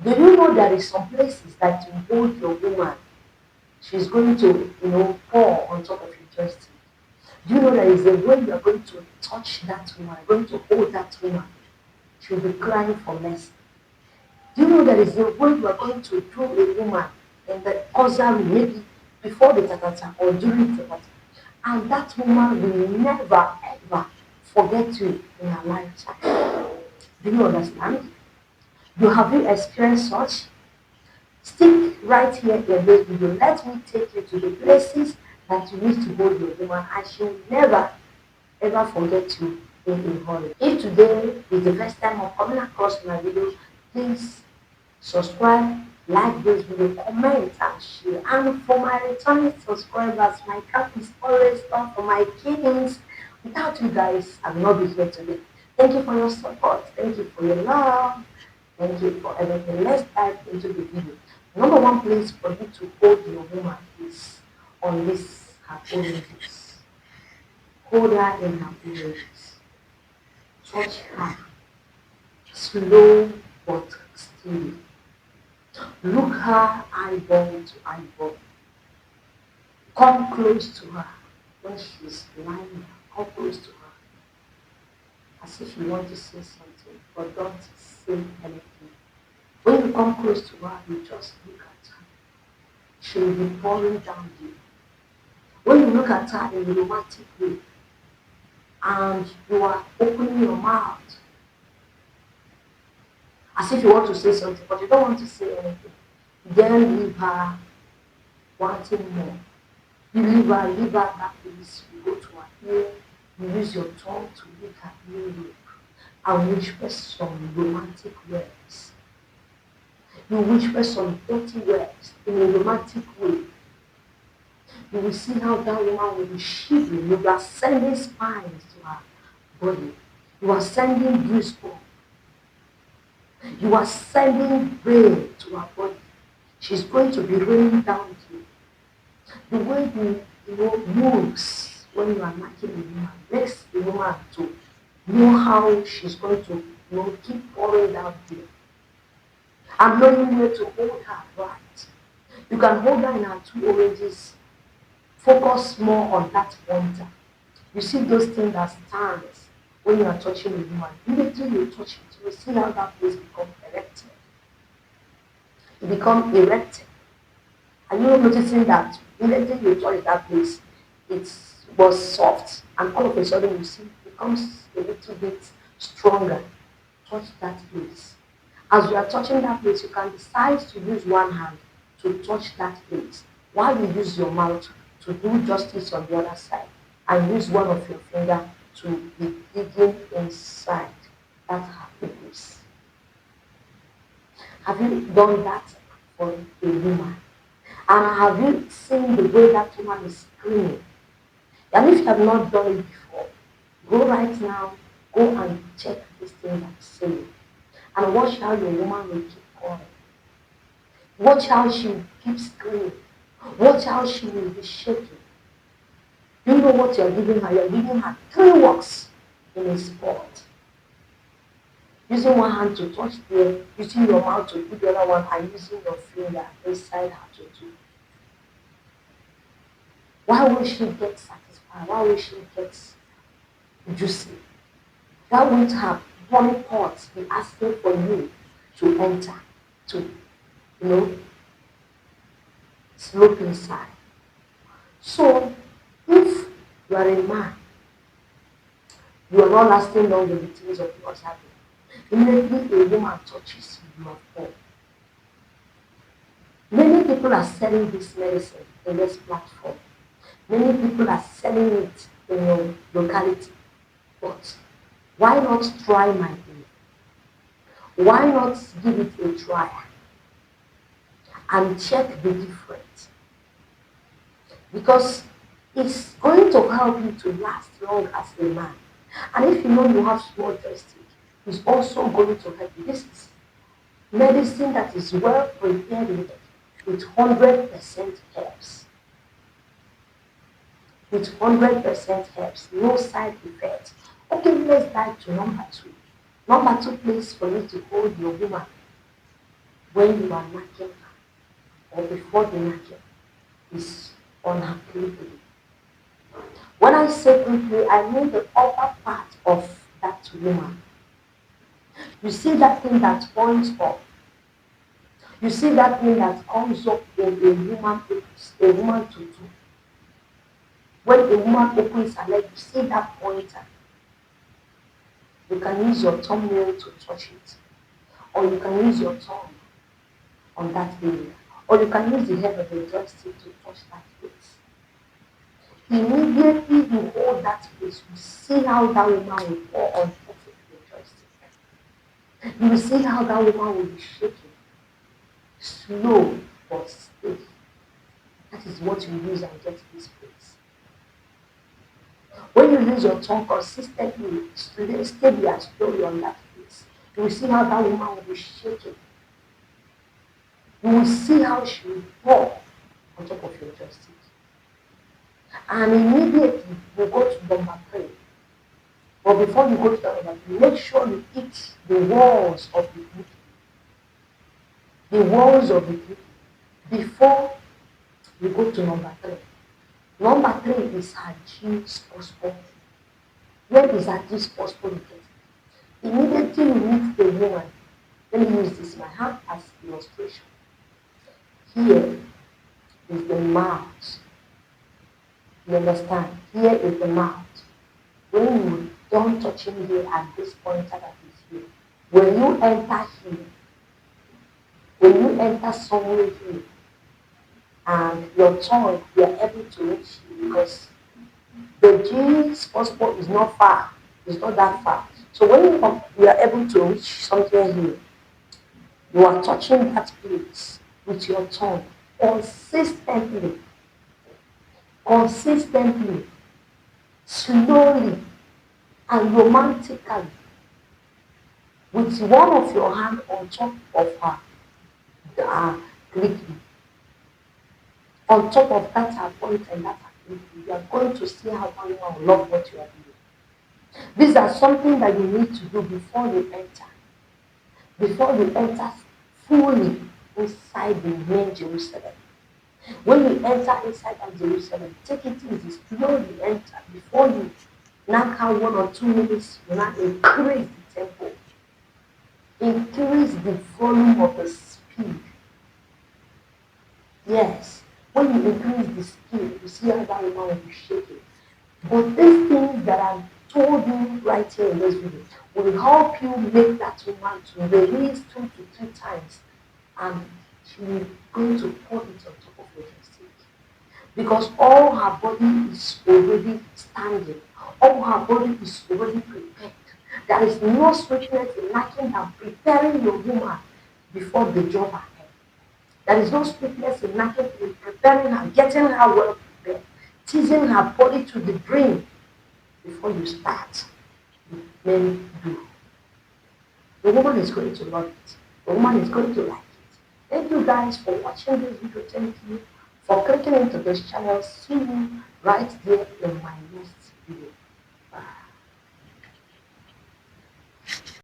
Do you know there is some places that you hold your woman, she's going to, pour on top of your joystick? Do you know there is a way you are going to touch that woman, going to hold that woman? She'll be crying for mercy. Do you know there is a way you are going to do a woman in the other room, maybe before the tatata or during the tatata, and that woman will never ever forget you in her lifetime? Do you understand? Have you experienced such? Stick right here in this video. Let me take you to the places that you need to hold your woman, and she will never ever forget you in a hurry. If today is the first time of coming across my video, please subscribe, like this video, comment and share. And for my returning subscribers, my cap is always on for my kittens. Without you guys, I will not be here today. Thank you for your support. Thank you for your love. Thank you for everything. Let's dive into the video. Number one place for you to hold your woman is on this her oranges. Hold her in her oranges. Touch her. Slow but steady. Look her eyeball to eyeball. Come close to her when she's lying down. Come close to her. As if you want to say something, but don't say anything. When you come close to her, you just look at her. She will be pouring down you. When you look at her in a romantic way, and you are opening your mouth, as if you want to say something, but you don't want to say anything, then leave her wanting more. You leave her that place, you go to her ear, you use your tongue to lick her earlobe, and whisper some romantic words. You whisper some dirty words in a romantic way. You will see how that woman will be shivering. You are sending spines to her body. You are sending goosebumps. You are sending rain to her body. She's going to be raining down to you. The way you moves when you are knocking a woman makes the woman to know how she's going to keep pouring down here. And knowing where to hold her right. You can hold her in her two oranges. Focus more on that pointer. You see those things that stands when you are touching a woman. Immediately you touch it, you will see how that place becomes erected. It becomes erected. Are you noticing that immediately you touch that place, it was soft, and all of a sudden you see it becomes a little bit stronger. Touch that place. As you are touching that place, you can decide to use one hand to touch that place, while you use your mouth to do justice on the other side, and use one of your fingers to be digging inside that happy place. Have you done that for a woman? And have you seen the way that woman is screaming? And if you have not done it before, go right now, go and check this thing I'm saying. And watch how your woman will keep calling. Watch how she will keep screaming. Watch how she will be shaking. You know what you're giving her? You're giving her 3 works in a spot. Using one hand to touch there, using your mouth to do the other one, and using your finger inside her to do. Why will she get satisfied? Why will she get juicy? Why won't her body parts be asking for you to enter, to, slope inside? So, if you are a man, you are not lasting long in the things of your husband. Immediately a woman touches you, you are poor. Many people are selling this medicine in this platform. Many people are selling it in your locality. But why not try my way? Why not give it a try and check the difference? Because it's going to help you to last long as a man. And if you know you have small joystick, it's also going to help you. This is medicine that is well prepared with 100% herbs. With 100% herbs, no side effects. Okay, let's dive to number 2. Number 2 place for you to hold your woman when you are knocking her or before the knocking is on her clitoris. When I say clitoris, I mean the upper part of that woman. You see that thing that points up. You see that thing that comes up when a woman to do. When a woman opens her leg, you see that pointer. You can use your thumbnail to touch it, or you can use your tongue on that area, or you can use the head of the joystick to touch that place. Immediately you hold that place, you see how that woman will pour on top of the joystick. You will see how that woman will be shaking, slow but steady. That is what you use and get this place. When you use your tongue consistently, steady and slowly on that place, you will see how that woman will be shaking. You will see how she will pour on top of your joystick. And immediately you go to number 3. But before you go to number 3, make sure you hit the walls of the clip. The walls of the clip before you go to number 3. Number 3 is her G-spot. Where is her G-spot located? Immediately you meet the woman. Let me use this my hand as illustration. Here is the mouth. You understand? Here is the mouth. When you don't touch him here at this point that is here, when you enter here, when you enter somewhere here, and your tongue, you are able to reach here because the G-spot is not far. It's not that far. So when you are able to reach something here, you are touching that place with your tongue consistently, slowly, and romantically, with one of your hands on top of her clicking. On top of that her point and that her clicking, you are going to see how one will love what you are doing. These are something that you need to do before you enter. Before you enter fully inside the main Jerusalem. When you enter inside of Jerusalem, take it easy, slowly enter. Before you knock out 1 or 2 minutes, you now increase the tempo. Increase the volume of the speed. Yes, when you increase the speed, you see how that woman will be shaking. But these things that I've told you right here in this video will help you make that woman to release 2 to 3 times, and she will going to pour it on top of your joystick. Because all her body is already standing. All her body is already prepared. There is no sweetness in knocking her, preparing your woman before the job ahead. There is no sweetness in knocking, in preparing her, getting her well prepared, teasing her body to the brain before you start. Men do. The woman is going to love it. The woman is going to like it. Thank you guys for watching this video. Thank you for clicking into this channel. See you right there in my next video.